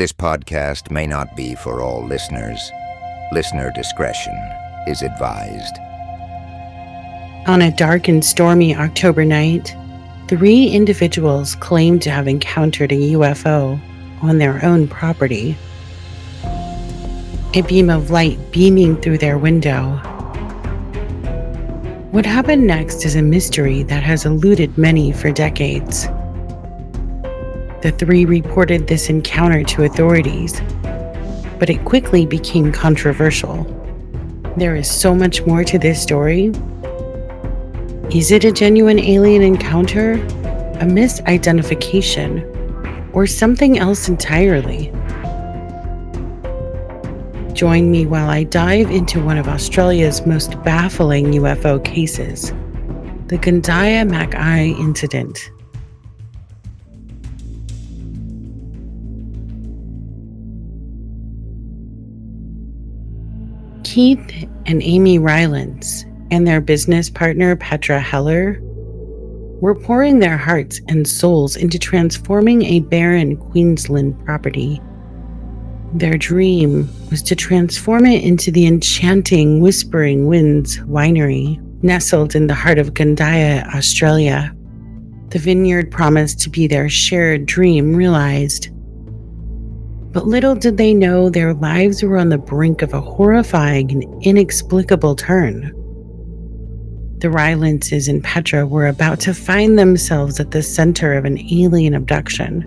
This podcast may not be for all listeners. Listener discretion is advised. On a dark and stormy October night, 3 individuals claimed to have encountered a UFO on their own property. A beam of light beaming through their window. What happened next is a mystery that has eluded many for decades. The 3 reported this encounter to authorities, but it quickly became controversial. There is so much more to this story. Is it a genuine alien encounter, a misidentification, or something else entirely? Join me while I dive into one of Australia's most baffling UFO cases, the Gundiah-Mackay incident. Keith and Amy Rylance and their business partner Petra Heller were pouring their hearts and souls into transforming a barren Queensland property. Their dream was to transform it into the enchanting Whispering Winds winery, nestled in the heart of Gundiah, Australia. The vineyard promised to be their shared dream realized. But little did they know their lives were on the brink of a horrifying and inexplicable turn. The Rylances and Petra were about to find themselves at the center of an alien abduction.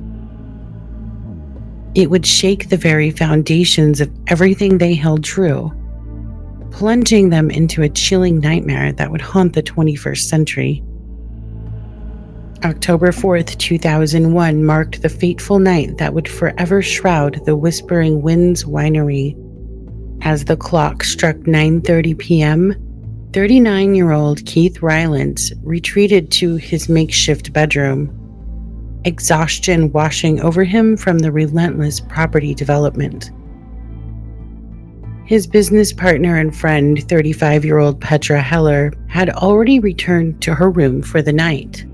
It would shake the very foundations of everything they held true, plunging them into a chilling nightmare that would haunt the 21st century. October 4th, 2001 marked the fateful night that would forever shroud the Whispering Winds winery. As the clock struck 9:30 p.m., 39-year-old Keith Rylance retreated to his makeshift bedroom, exhaustion washing over him from the relentless property development. His business partner and friend, 35-year-old Petra Heller, had already returned to her room for the night.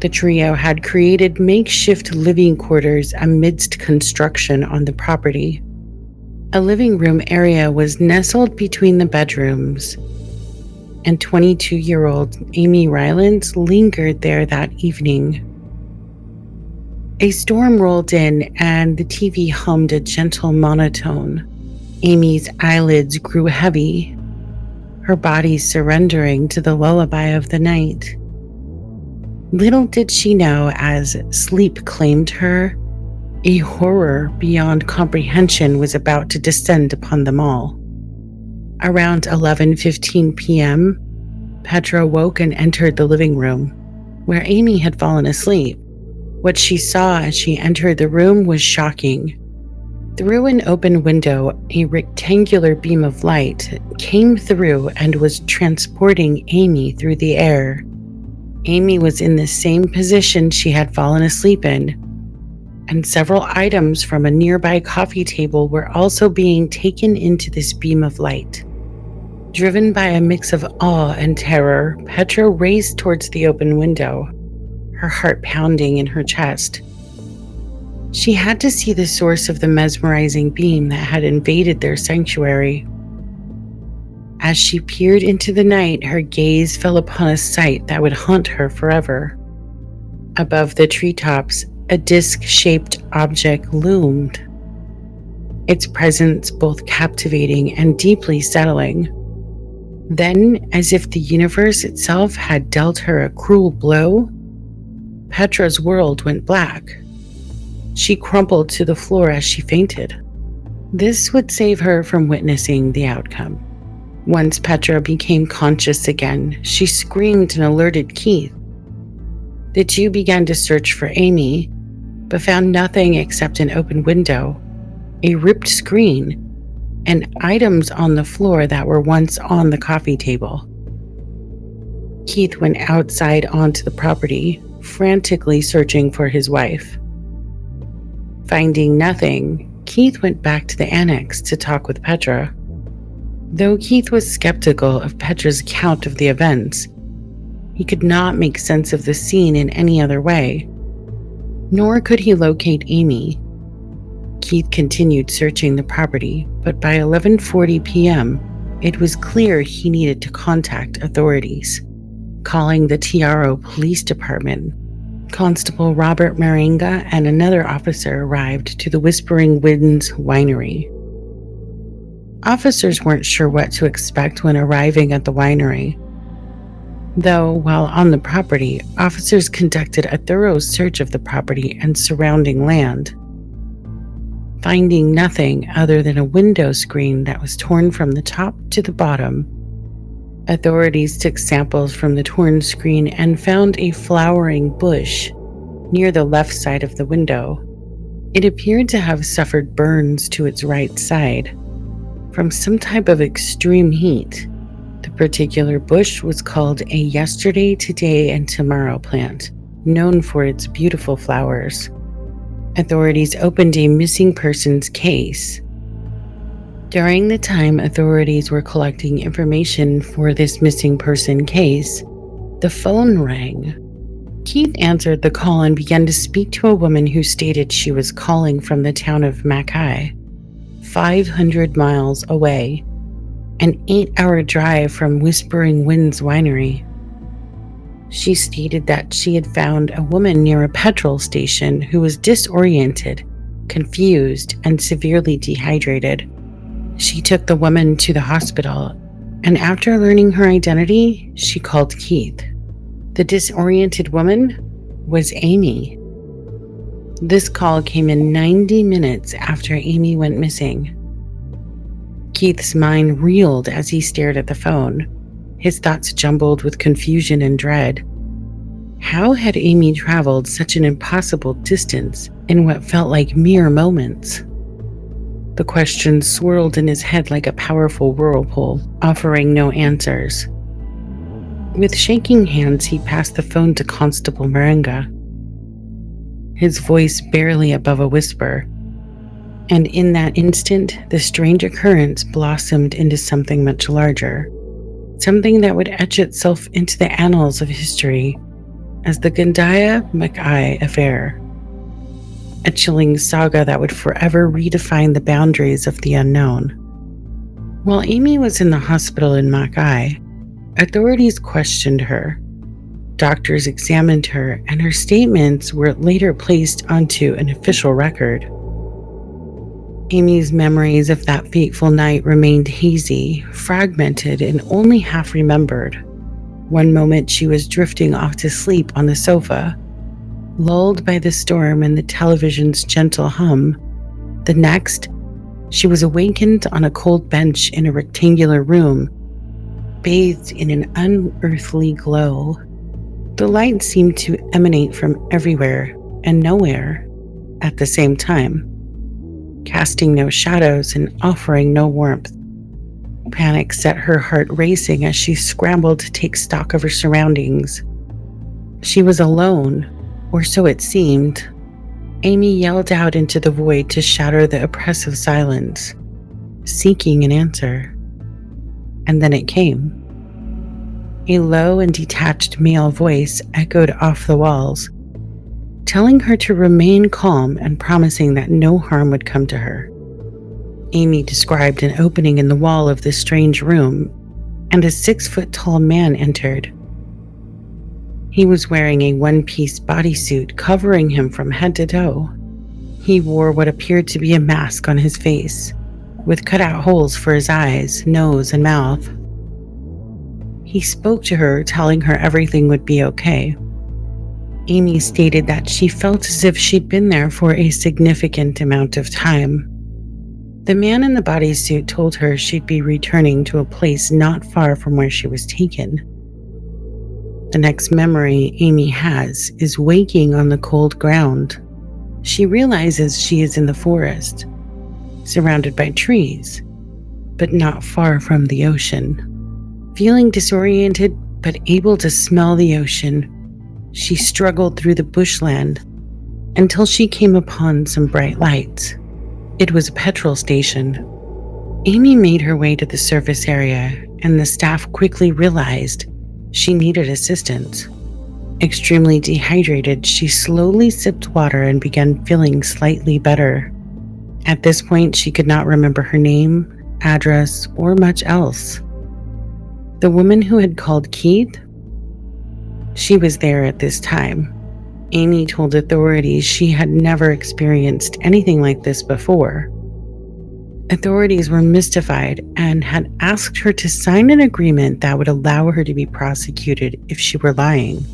The trio had created makeshift living quarters amidst construction on the property. A living room area was nestled between the bedrooms, and 22-year-old Amy Rylance lingered there that evening. A storm rolled in and the TV hummed a gentle monotone. Amy's eyelids grew heavy, her body surrendering to the lullaby of the night. Little did she know, as sleep claimed her, a horror beyond comprehension was about to descend upon them all. Around 11:15 p.m., Petra woke and entered the living room, where Amy had fallen asleep. What she saw as she entered the room was shocking. Through an open window, a rectangular beam of light came through and was transporting Amy through the air. Amy was in the same position she had fallen asleep in, and several items from a nearby coffee table were also being taken into this beam of light. Driven by a mix of awe and terror, Petra raced towards the open window, her heart pounding in her chest. She had to see the source of the mesmerizing beam that had invaded their sanctuary. As she peered into the night, her gaze fell upon a sight that would haunt her forever. Above the treetops, a disc-shaped object loomed, its presence both captivating and deeply settling. Then, as if the universe itself had dealt her a cruel blow, Petra's world went black. She crumpled to the floor as she fainted. This would save her from witnessing the outcome. Once Petra became conscious again, she screamed and alerted Keith. The two began to search for Amy, but found nothing except an open window, a ripped screen, and items on the floor that were once on the coffee table. Keith went outside onto the property, frantically searching for his wife. Finding nothing, Keith went back to the annex to talk with Petra. Though Keith was skeptical of Petra's account of the events, he could not make sense of the scene in any other way, nor could he locate Amy. Keith continued searching the property, but by 11:40 p.m., it was clear he needed to contact authorities. Calling the TRO Police Department, Constable Robert Maringa and another officer arrived to the Whispering Winds winery. Officers weren't sure what to expect when arriving at the winery. Though, while on the property, officers conducted a thorough search of the property and surrounding land. Finding nothing other than a window screen that was torn from the top to the bottom, authorities took samples from the torn screen and found a flowering bush near the left side of the window. It appeared to have suffered burns to its right side from some type of extreme heat. The particular bush was called a yesterday, today, and tomorrow plant, known for its beautiful flowers. Authorities opened a missing persons case. During the time authorities were collecting information for this missing person case, the phone rang. Keith answered the call and began to speak to a woman who stated she was calling from the town of Mackay, 500 miles away, an 8-hour drive from Whispering Winds Winery. She stated that she had found a woman near a petrol station who was disoriented, confused, and severely dehydrated. She took the woman to the hospital, and after learning her identity, she called Keith. The disoriented woman was Amy. This call came in 90 minutes after Amy went missing. Keith's mind reeled as he stared at the phone, his thoughts jumbled with confusion and dread. How had Amy traveled such an impossible distance in what felt like mere moments? The questions swirled in his head like a powerful whirlpool, offering no answers. With shaking hands, he passed the phone to Constable Maringa, his voice barely above a whisper. And in that instant, the strange occurrence blossomed into something much larger, something that would etch itself into the annals of history as the Gundiah-Mackay affair, a chilling saga that would forever redefine the boundaries of the unknown. While Amy was in the hospital in Mackay, authorities questioned her. Doctors examined her, and her statements were later placed onto an official record. Amy's memories of that fateful night remained hazy, fragmented, and only half remembered. One moment she was drifting off to sleep on the sofa, lulled by the storm and the television's gentle hum. The next, she was awakened on a cold bench in a rectangular room, bathed in an unearthly glow. The light seemed to emanate from everywhere and nowhere at the same time, casting no shadows and offering no warmth. Panic set her heart racing as she scrambled to take stock of her surroundings. She was alone, or so it seemed. Amy yelled out into the void to shatter the oppressive silence, seeking an answer. And then it came. A low and detached male voice echoed off the walls, telling her to remain calm and promising that no harm would come to her. Amy described an opening in the wall of this strange room, and a 6-foot-tall man entered. He was wearing a one-piece bodysuit covering him from head to toe. He wore what appeared to be a mask on his face, with cutout holes for his eyes, nose, and mouth. He spoke to her, telling her everything would be okay. Amy stated that she felt as if she'd been there for a significant amount of time. The man in the bodysuit told her she'd be returning to a place not far from where she was taken. The next memory Amy has is waking on the cold ground. She realizes she is in the forest, surrounded by trees, but not far from the ocean. Feeling disoriented but able to smell the ocean, she struggled through the bushland until she came upon some bright lights. It was a petrol station. Amy made her way to the surface area, and the staff quickly realized she needed assistance. Extremely dehydrated, she slowly sipped water and began feeling slightly better. At this point, she could not remember her name, address, or much else. The woman who had called Keith, she was there at this time. Amy told authorities she had never experienced anything like this before. Authorities were mystified and had asked her to sign an agreement that would allow her to be prosecuted if she were lying.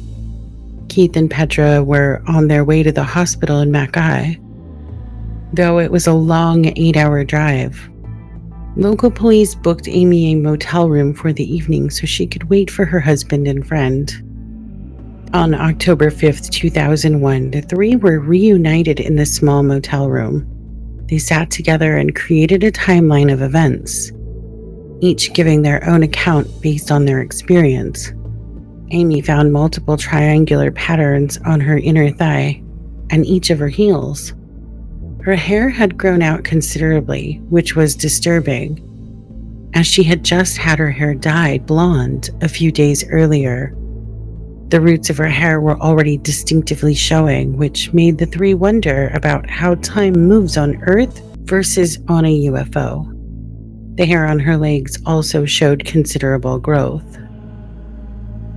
Keith and Petra were on their way to the hospital in Mackay, though it was a long 8-hour drive. Local police booked Amy a motel room for the evening so she could wait for her husband and friend. On October 5th, 2001, the three were reunited in the small motel room. They sat together and created a timeline of events, each giving their own account based on their experience. Amy found multiple triangular patterns on her inner thigh and each of her heels. Her hair had grown out considerably, which was disturbing, as she had just had her hair dyed blonde a few days earlier. The roots of her hair were already distinctively showing, which made the three wonder about how time moves on Earth versus on a UFO. The hair on her legs also showed considerable growth.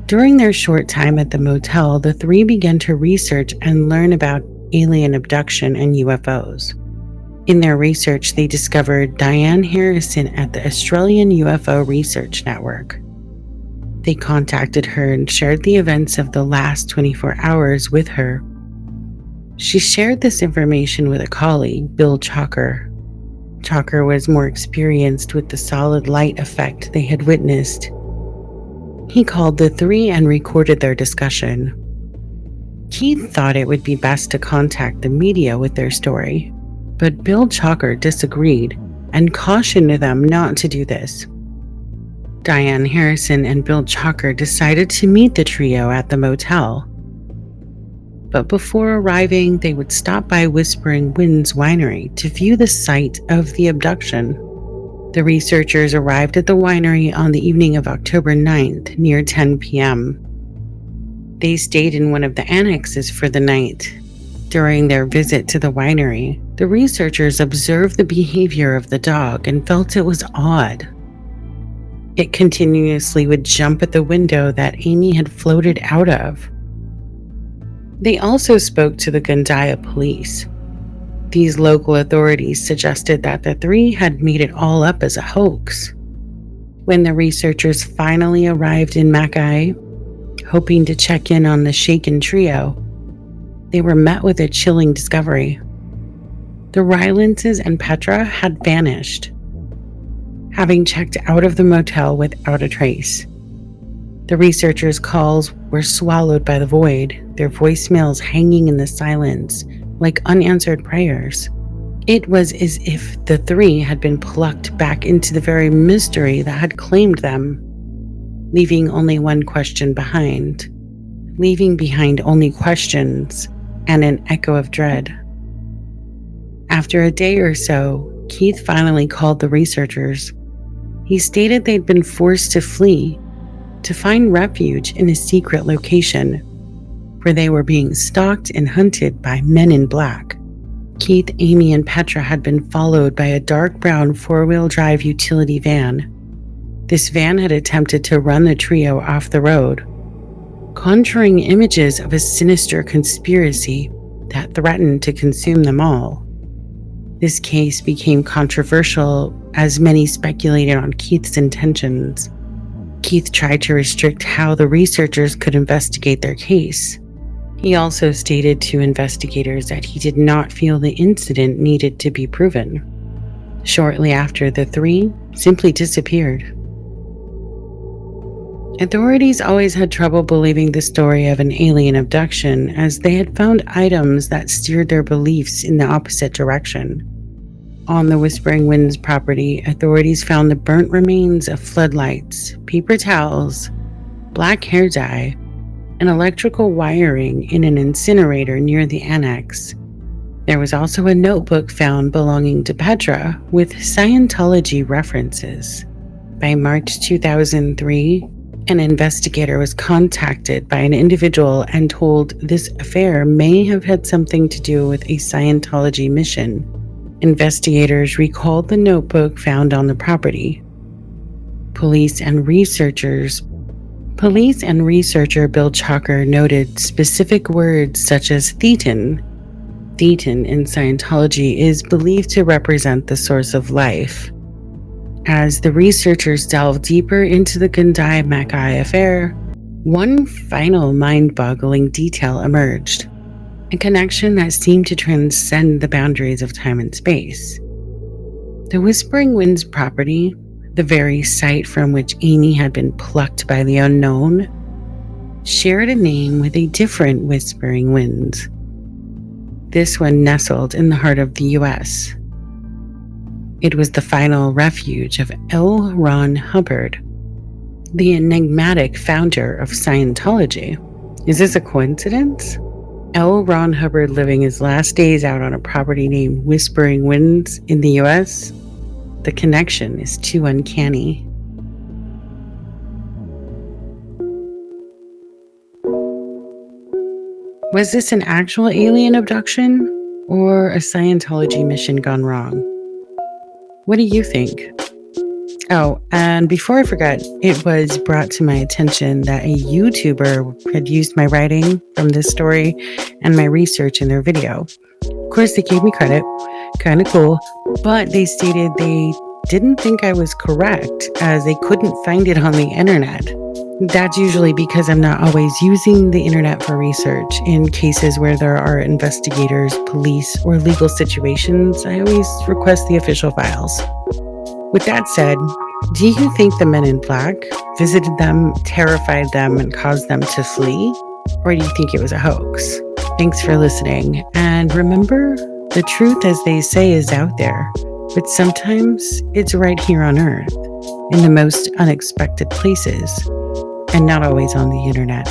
During their short time at the motel, the three began to research and learn about alien abduction and UFOs. In their research, they discovered Diane Harrison at the Australian UFO Research Network. They contacted her and shared the events of the last 24 hours with her. She shared this information with a colleague, Bill Chalker. Chalker was more experienced with the solid light effect they had witnessed. He called the three and recorded their discussion. Keith thought it would be best to contact the media with their story, but Bill Chalker disagreed and cautioned them not to do this. Diane Harrison and Bill Chalker decided to meet the trio at the motel. But before arriving, they would stop by Whispering Winds Winery to view the site of the abduction. The researchers arrived at the winery on the evening of October 9th, near 10 p.m. They stayed in one of the annexes for the night. During their visit to the winery, the researchers observed the behavior of the dog and felt it was odd. It continuously would jump at the window that Amy had floated out of. They also spoke to the Gundiah police. These local authorities suggested that the three had made it all up as a hoax. When the researchers finally arrived in Mackay, hoping to check in on the shaken trio, they were met with a chilling discovery. The Rylances and Petra had vanished, having checked out of the motel without a trace. The researchers' calls were swallowed by the void, their voicemails hanging in the silence like unanswered prayers. It was as if the three had been plucked back into the very mystery that had claimed them, leaving only one question behind. Leaving behind only questions and an echo of dread. After a day or so, Keith finally called the researchers. He stated they'd been forced to flee, to find refuge in a secret location, where they were being stalked and hunted by men in black. Keith, Amy, and Petra had been followed by a dark brown 4-wheel drive utility van. This van had attempted to run the trio off the road, conjuring images of a sinister conspiracy that threatened to consume them all. This case became controversial as many speculated on Keith's intentions. Keith tried to restrict how the researchers could investigate their case. He also stated to investigators that he did not feel the incident needed to be proven. Shortly after, the three simply disappeared. Authorities always had trouble believing the story of an alien abduction, as they had found items that steered their beliefs in the opposite direction. On the Whispering Winds property, authorities found the burnt remains of floodlights, paper towels, black hair dye, and electrical wiring in an incinerator near the annex. There was also a notebook found belonging to Petra with Scientology references. By March 2003, an investigator was contacted by an individual and told this affair may have had something to do with a Scientology mission Investigators recalled the notebook found on the property. Police and researcher Bill Chalker noted specific words such as thetan. Thetan in Scientology is believed to represent the source of life. As the researchers delved deeper into the Gundiah-Mackay affair, one final mind-boggling detail emerged, a connection that seemed to transcend the boundaries of time and space. The Whispering Winds property, the very site from which Amy had been plucked by the unknown, shared a name with a different Whispering Winds. This one nestled in the heart of the US. It was the final refuge of L. Ron Hubbard, the enigmatic founder of Scientology. Is this a coincidence? L. Ron Hubbard living his last days out on a property named Whispering Winds in the US? The connection is too uncanny. Was this an actual alien abduction or a Scientology mission gone wrong? What do you think? Oh, and before I forget, it was brought to my attention that a YouTuber had used my writing from this story and my research in their video. Of course, they gave me credit, kind of cool, but they stated they didn't think I was correct as they couldn't find it on the internet. That's usually because I'm not always using the internet for research. In cases where there are investigators, police, or legal situations, I always request the official files. With that said, do you think the men in black visited them, terrified them, and caused them to flee? Or do you think it was a hoax? Thanks for listening. And remember, the truth, as they say, is out there. But sometimes it's right here on Earth, in the most unexpected places, and not always on the internet.